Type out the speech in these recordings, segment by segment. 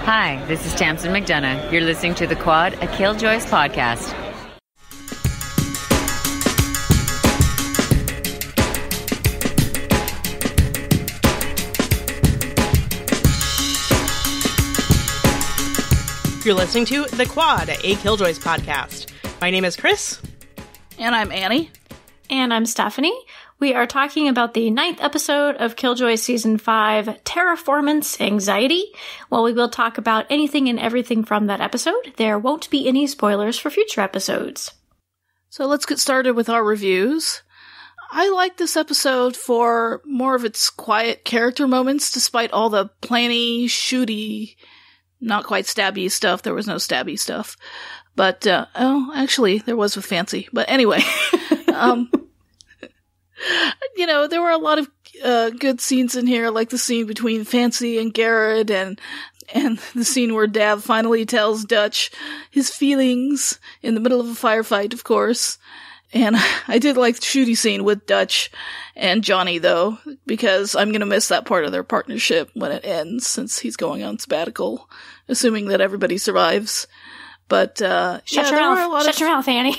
Hi, this is Tamsin McDonough. You're listening to The Quad, a Killjoys podcast. You're listening to The Quad, a Killjoys podcast. My name is Chris. And I'm Annie. And I'm Stephanie. We are talking about the 9th episode of Killjoy Season 5, Terraformance Anxiety. While we will talk about anything and everything from that episode, there won't be any spoilers for future episodes. So let's get started with our reviews. I like this episode for more of its quiet character moments, despite all the planny, shooty, not quite stabby stuff. There was no stabby stuff. But, actually, there was with Fancy. But anyway, there were a lot of good scenes in here, like the scene between Fancy and Garrett, and the scene where Dav finally tells Dutch his feelings in the middle of a firefight, of course. And I did like the shooty scene with Dutch and Johnny, though, because I'm going to miss that part of their partnership when it ends, since he's going on sabbatical, assuming that everybody survives. But, Shut your mouth, Annie.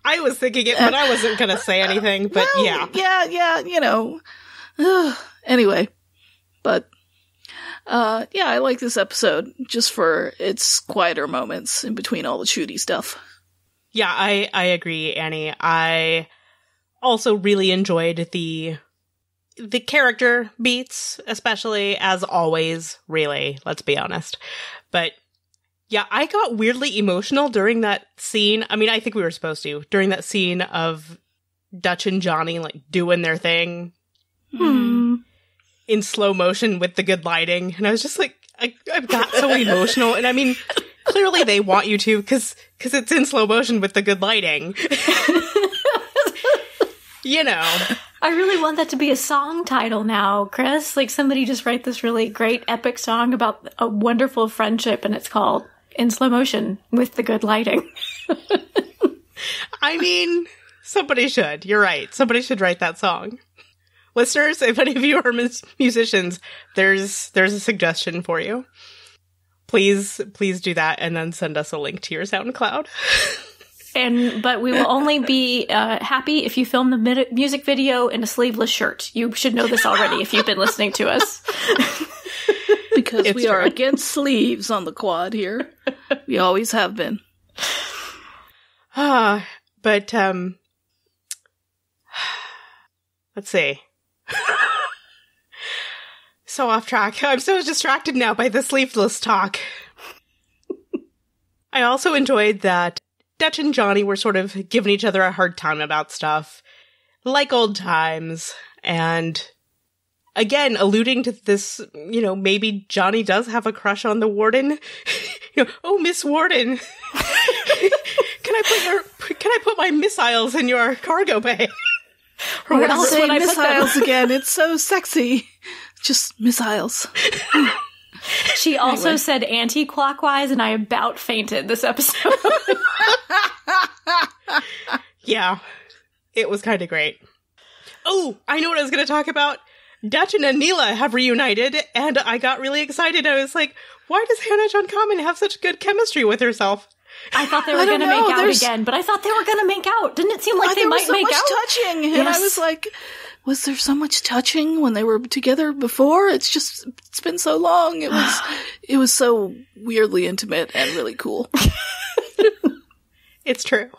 I was thinking it, but I wasn't going to say anything, but well, yeah, anyway. But, I like this episode just for its quieter moments in between all the shooty stuff. Yeah, I agree, Annie. I also really enjoyed the character beats, especially, as always, really, let's be honest. But yeah, I got weirdly emotional during that scene. I mean, I think we were supposed to. During that scene of Dutch and Johnny, like, doing their thing in slow motion with the good lighting. And I was just like, I got so emotional. And I mean, clearly they want you to, because it's in slow motion with the good lighting. I really want that to be a song title now, Chris. Like, somebody just write this really great epic song about a wonderful friendship, and it's called In Slow Motion with the Good Lighting. I mean, somebody should. You're right. Somebody should write that song. Listeners, if any of you are musicians, there's a suggestion for you. Please do that, and then send us a link to your SoundCloud. But we will only be happy if you film the music video in a sleeveless shirt. You should know this already if you've been listening to us. Because we are against sleeves on the Quad here. We always have been. But, let's see. So off track. I'm so distracted now by the sleeveless talk. I also enjoyed that Dutch and Johnny were sort of giving each other a hard time about stuff, like old times, and again, alluding to this, maybe Johnny does have a crush on the warden. Oh, Miss Warden, can I put my missiles in your cargo bay? Or I'll say missiles again. It's so sexy. Just missiles. She also said anti-clockwise, and I about fainted this episode. Yeah, it was kind of great. Oh, I know what I was going to talk about. Dutch and Anila have reunited, and I got really excited. I was like, why does Hannah John Common have such good chemistry with herself? I thought they were going to make out again, but I thought they were going to make out. Didn't it seem like they might make out? There was so much touching, and I was like, was there so much touching when they were together before? It's been so long. It was so weirdly intimate and really cool. It's true.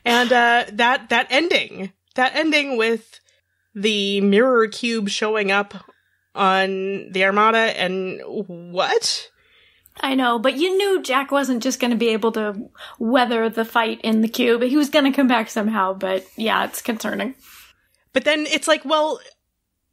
And that ending with the mirror cube showing up on the Armada, and what? I know, but you knew Jack wasn't just going to be able to weather the fight in the cube. He was going to come back somehow, but yeah, it's concerning. But then it's like, well,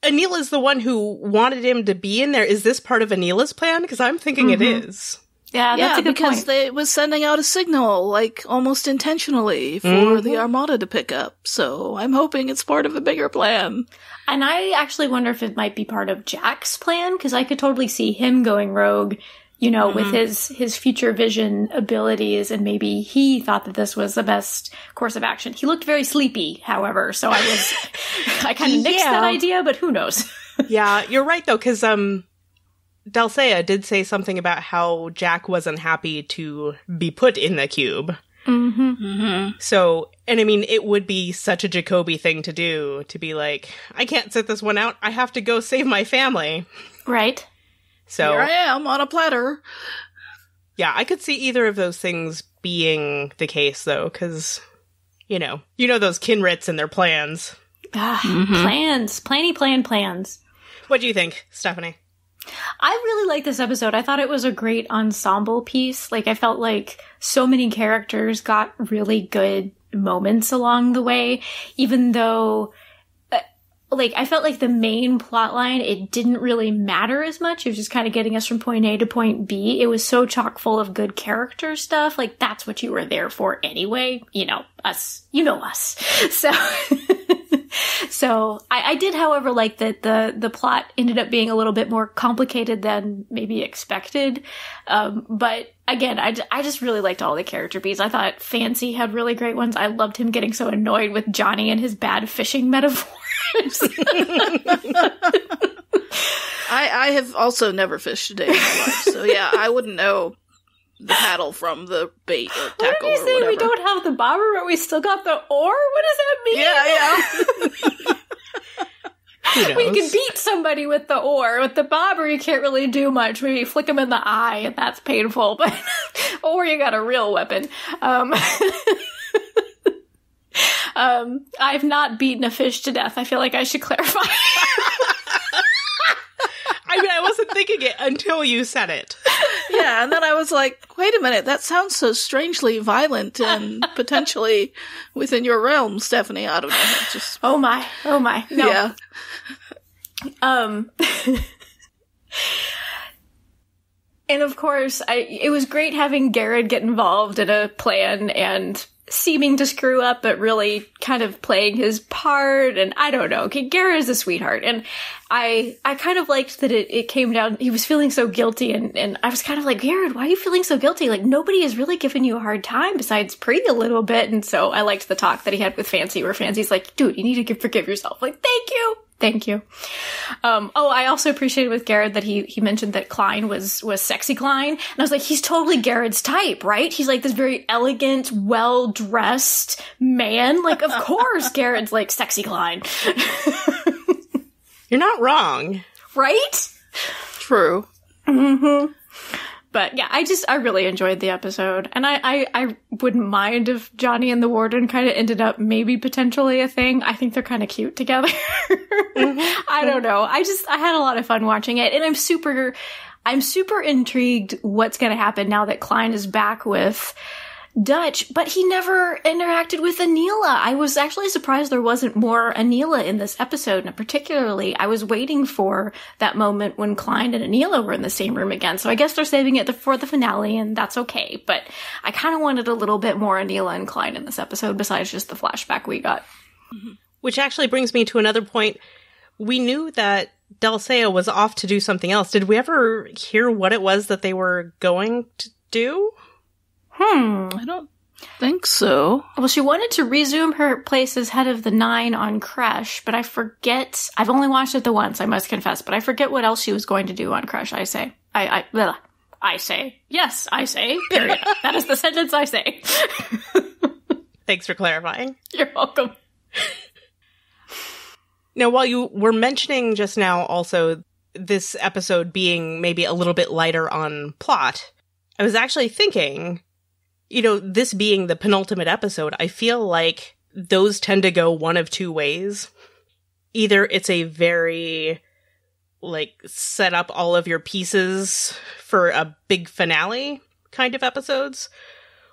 Anila's the one who wanted him to be in there. Is this part of Anila's plan? Because I'm thinking it is. Yeah, that's a good because point. They was sending out a signal, like, almost intentionally for the Armada to pick up. So I'm hoping it's part of a bigger plan. And I actually wonder if it might be part of Jack's plan, because I could totally see him going rogue, with his future vision abilities, and maybe he thought that this was the best course of action. He looked very sleepy, however, so I kind of nixed that idea, but who knows? Yeah, you're right, though, because Dulcea did say something about how Jack wasn't happy to be put in the cube. Mm-hmm. Mm-hmm. So, and I mean, it would be such a Jacoby thing to do, to be like, I can't sit this one out, I have to go save my family. Right. So, Here I am on a platter. yeah, I could see either of those things being the case, though, because, you know those Kinrits and their plans. Plans. Plans. What do you think, Stephanie? I really like this episode. I thought it was a great ensemble piece. Like, I felt like so many characters got really good moments along the way, even though, I felt like the main plot line, it didn't really matter as much. It was just kind of getting us from point A to point B. It was so chock full of good character stuff. Like, that's what you were there for anyway. Us. So... So I did, however, like that the plot ended up being a little bit more complicated than maybe expected. But again, I just really liked all the character beats. I thought Fancy had really great ones. I loved him getting so annoyed with Johnny and his bad fishing metaphors. I have also never fished a day in my life, so yeah, I wouldn't know the paddle from the bait or tackle. What did you say? Whatever. We don't have the bobber, but we still got the oar? What does that mean? Yeah. Who knows? We can beat somebody with the oar. With the bobber, you can't really do much. Maybe flick them in the eye, and that's painful. But or you got a real weapon. I've not beaten a fish to death. I feel like I should clarify. I mean, I wasn't thinking it until you said it. Yeah, and then I was like, wait a minute, that sounds so strangely violent and potentially within your realm, Stephanie. I don't know. Just Oh my. No. Yeah. And of course, it was great having Garrett get involved in a plan and seeming to screw up, but really kind of playing his part. And I don't know. Okay, Garrett is a sweetheart. And I kind of liked that it came down, he was feeling so guilty. And I was kind of like, Garrett, why are you feeling so guilty? Like, nobody has really given you a hard time besides Pree a little bit. And so I liked the talk that he had with Fancy, where Fancy's like, dude, you need to forgive yourself. Like, thank you. I also appreciated with Garrett that he mentioned that Klein was sexy Klein. And I was like, he's totally Garrett's type, right? He's like this very elegant, well-dressed man. Like, of course Garrett's like sexy Klein. You're not wrong. Right? True. Mm-hmm. But yeah, I really enjoyed the episode. And I wouldn't mind if Johnny and the Warden kind of ended up maybe potentially a thing. I think they're kind of cute together. I don't know. I had a lot of fun watching it. And I'm super intrigued what's going to happen now that Klein is back with Dutch, but he never interacted with Anila. I was actually surprised there wasn't more Anila in this episode, and particularly I was waiting for that moment when Klein and Anila were in the same room again. So I guess they're saving it for the finale, and that's okay. But I kind of wanted a little bit more Anila and Klein in this episode besides just the flashback we got. Which actually brings me to another point. We knew that Dulcea was off to do something else. Did we ever hear what it was that they were going to do? I don't think so. Well, she wanted to resume her place as head of the 9 on Crash, but I forget. I've only watched it the once, I must confess, but I forget what else she was going to do on Crash, I say. I say. Yes, I say. Period. That is the sentence I say. Thanks for clarifying. You're welcome. Now, while you were mentioning just now also this episode being maybe a little bit lighter on plot, I was actually thinking, this being the penultimate episode, I feel like those tend to go one of two ways. Either it's a very, set up all of your pieces for a big finale kind of episodes,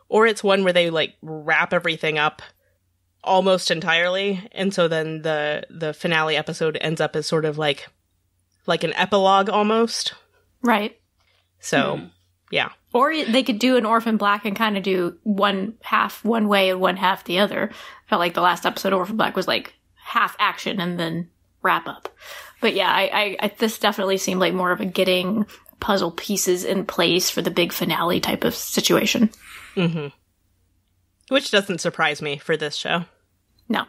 or it's one where they, wrap everything up almost entirely, and so then the finale episode ends up as sort of like an epilogue almost. Right. So, yeah. Or they could do an Orphan Black and kind of do one half one way and one half the other. Felt like the last episode of Orphan Black was half action and then wrap up. But yeah, I this definitely seemed like more of a getting puzzle pieces in place for the big finale type of situation. Mm-hmm. Which doesn't surprise me for this show. No.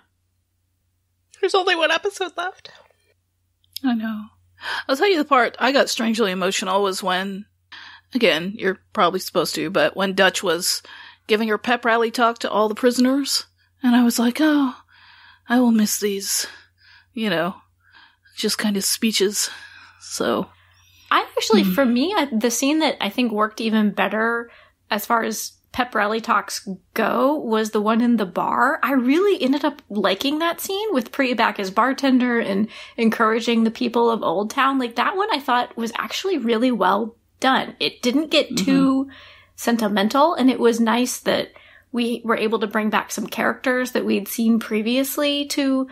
There's only one episode left. I know. I'll tell you the part I got strangely emotional was when, again, you're probably supposed to, but when Dutch was giving her pep rally talk to all the prisoners, and I was like, oh, I will miss these, just kind of speeches. So I actually, for me, the scene that I think worked even better as far as pep rally talks go was the one in the bar. I really ended up liking that scene with Pree back as bartender and encouraging the people of Old Town. Like, that one I thought was actually really well done. It didn't get too sentimental, and it was nice that we were able to bring back some characters that we'd seen previously to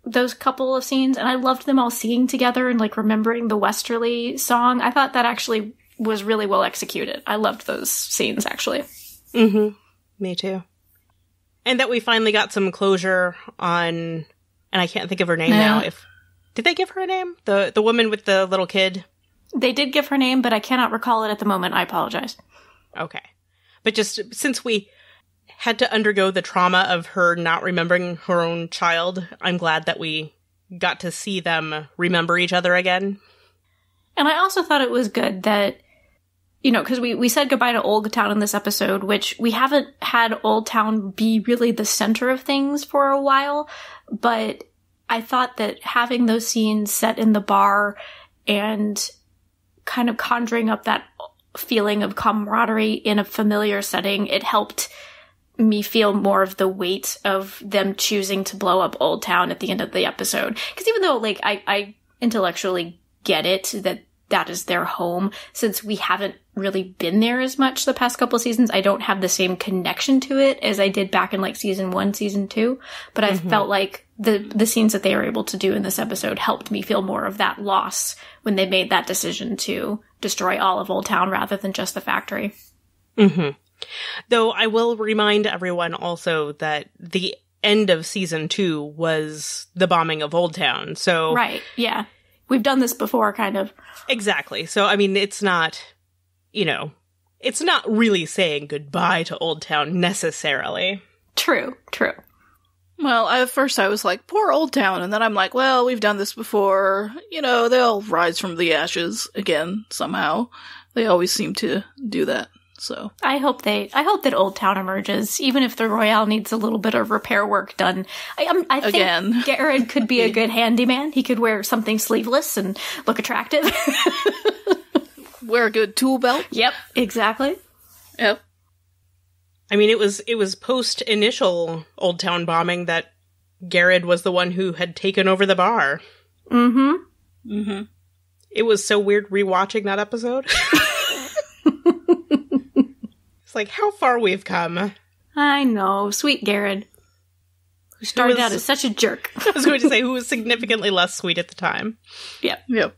those couple of scenes. And I loved them all singing together and, like, remembering the Westerly song. I thought that actually was really well executed. I loved those scenes, actually. Me too. And that we finally got some closure on, and I can't think of her name now. Did they give her a name? The woman with the little kid? They did give her name, but I cannot recall it at the moment. I apologize. Okay. But just since we had to undergo the trauma of her not remembering her own child, I'm glad that we got to see them remember each other again. And I also thought it was good that, because we said goodbye to Old Town in this episode, which we haven't had Old Town be really the center of things for a while, but I thought that having those scenes set in the bar and kind of conjuring up that feeling of camaraderie in a familiar setting, it helped me feel more of the weight of them choosing to blow up Old Town at the end of the episode. Because even though, like, I intellectually get it that is their home, since we haven't really been there as much the past couple of seasons, I don't have the same connection to it as I did back in, like, season 1, season 2. But I felt like the scenes that they were able to do in this episode helped me feel more of that loss when they made that decision to destroy all of Old Town rather than just the factory. Though I will remind everyone also that the end of season 2 was the bombing of Old Town, so... Right, yeah. We've done this before, kind of. Exactly. So, I mean, it's not, it's not really saying goodbye to Old Town necessarily. True. Well, at first I was like, poor Old Town, and then I'm like, well, we've done this before. They'll rise from the ashes again, somehow. They always seem to do that, so. I hope that Old Town emerges, even if the Royale needs a little bit of repair work done. I think Garrett could be a good handyman. He could wear something sleeveless and look attractive. Wear a good tool belt. Yep, exactly. Yep. I mean, it was post-initial Old Town bombing that Garrett was the one who had taken over the bar. It was so weird rewatching that episode. It's like, how far we've come. I know. Sweet Garrett. Who started out as such a jerk. I was going to say, who was significantly less sweet at the time. Yep.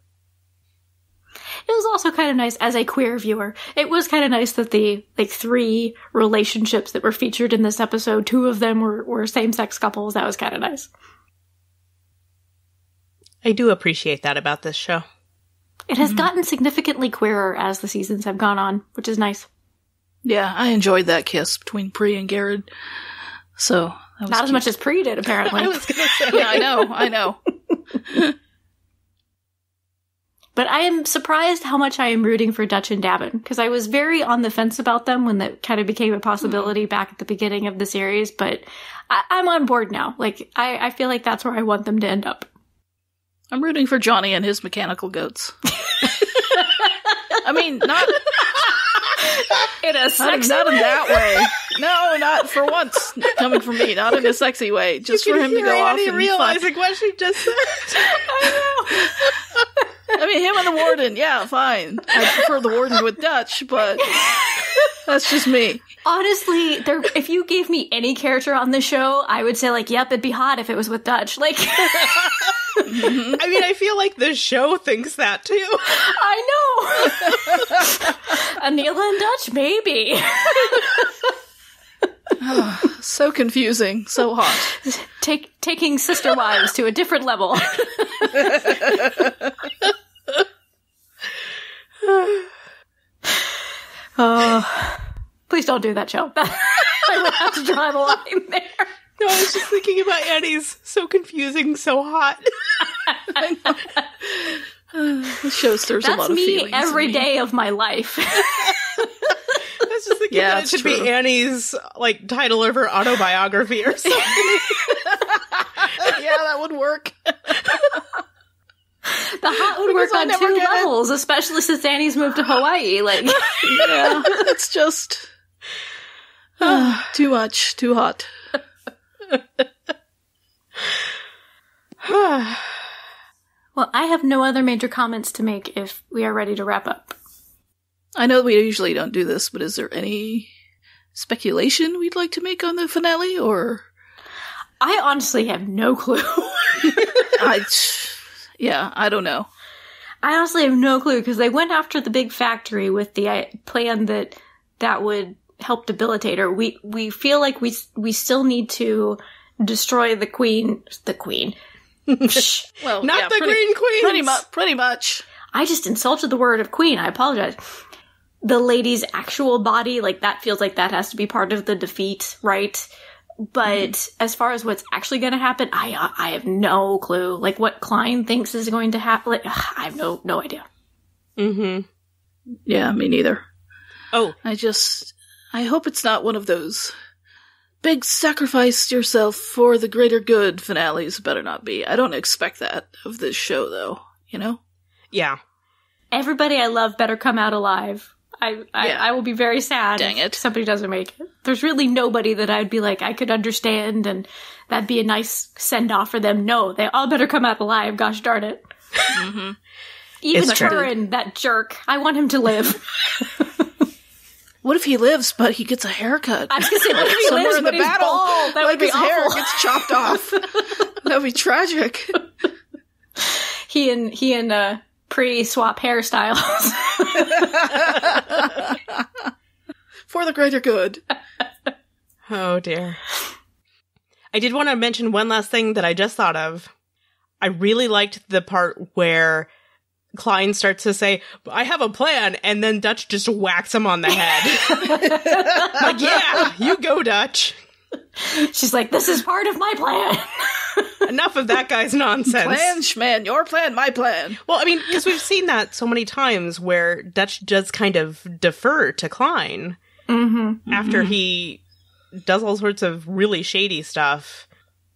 It was also kind of nice, as a queer viewer, it was kind of nice that the, 3 relationships that were featured in this episode, 2 of them were same-sex couples. That was kind of nice. I do appreciate that about this show. It has gotten significantly queerer as the seasons have gone on, which is nice. Yeah, I enjoyed that kiss between Pree and Garrett. So, that was not cute. As much as Pree did, apparently. I was gonna say. Yeah, I know. But I am surprised how much I am rooting for Dutch and Davin, because I was very on the fence about them when that kind of became a possibility back at the beginning of the series, but I'm on board now. Like, I feel like that's where I want them to end up. I'm rooting for Johnny and his mechanical goats. I mean, not in a sexy not in that way. No, not for once. Coming from me, not in a sexy way. Just for him to go off and realizing what she just said. I know. I mean, him and the warden, yeah, fine. I prefer the warden with Dutch, but that's just me. Honestly, if you gave me any character on the show, I would say, like, yep, it'd be hot if it was with Dutch. Like, I mean, I feel like the show thinks that too. I know. Aneela and Dutch, maybe. So confusing, so hot. Taking sister wives to a different level. Please don't do that, show. I would have to drive a line there. No, I was just thinking about Annie's so confusing, so hot. This show stirs a That's lot of me feelings. every day of my life. That's just thinking Yeah, that it it's should true. be Annie's, like, title of her autobiography or something. Yeah, that would work. The hot would work Because I on never 2 get it. levels, especially since Annie's moved to Hawaii. Like, Yeah, it's just too much, too hot. well, I have no other major comments to make if we are ready to wrap up. I know we usually don't do this, but is there any speculation we'd like to make on the finale, or? I honestly have no clue. I don't know. I honestly have no clue because they went after the big factory with the plan that would help debilitate her. We feel like we still need to destroy the queen. The queen. Well, Not yeah, the Green Queen! Pretty much. I just insulted the word of queen. I apologize. The lady's actual body, like, that feels like that has to be part of the defeat, right? But as far as what's actually going to happen, I have no clue. Like, what Klein thinks is going to happen, like, I have no idea. Mm-hmm. Yeah, me neither. Oh. I hope it's not one of those big sacrifice yourself for the greater good finales. Better not be. I don't expect that of this show, though, you know? Yeah. Everybody I love better come out alive. I will be very sad Dang if it. somebody doesn't make it. There's really nobody that I'd be like, I could understand, and that'd be a nice send-off for them. No, they all better come out alive, gosh darn it. Mm-hmm. Even It's true. Turin, that jerk. I want him to live. What if he lives, but he gets a haircut? I was gonna say, what if he Somewhere lives, in the but he's battle, bald? That like would be his hair awful. gets chopped off. That'd be tragic. He and Pree swap hairstyles. For the greater good. Oh, dear. I did want to mention one last thing that I just thought of. I really liked the part where Klein starts to say, I have a plan, and then Dutch just whacks him on the head. Like, yeah, you go, Dutch. She's like, this is part of my plan. Enough of that guy's nonsense. Plan, Schman, your plan, my plan. Well, I mean, because we've seen that so many times where Dutch does kind of defer to Klein after he does all sorts of really shady stuff.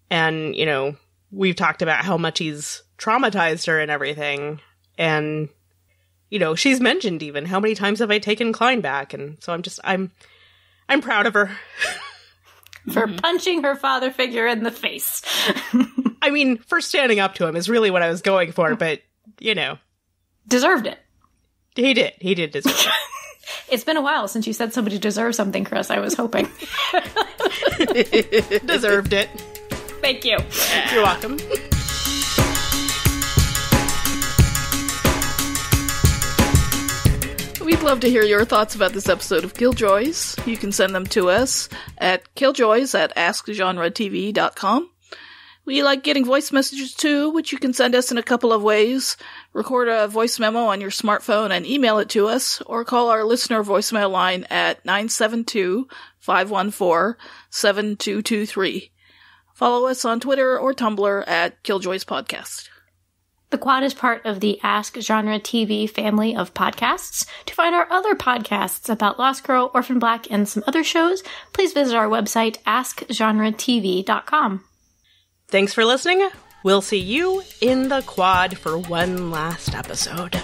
And, you know, we've talked about how much he's traumatized her and everything. And, you know, she's mentioned even, how many times have I taken Klein back? And so I'm proud of her. For punching her father figure in the face. I mean, for standing up to him is really what I was going for, but, you know. Deserved it. He did deserve it. It's been a while since you said somebody deserves something, Chris. I was hoping. Deserved it. Thank you. You're welcome. We'd love to hear your thoughts about this episode of Killjoys. You can send them to us at killjoys@askgenretv.com. We like getting voice messages too, which you can send us in a couple of ways. Record a voice memo on your smartphone and email it to us, or call our listener voicemail line at 972-514-7223. Follow us on Twitter or Tumblr at Killjoys Podcast. The Quad is part of the Ask Genre TV family of podcasts. To find our other podcasts about Lost Girl, Orphan Black, and some other shows, please visit our website, askgenretv.com. Thanks for listening. We'll see you in the Quad for one last episode.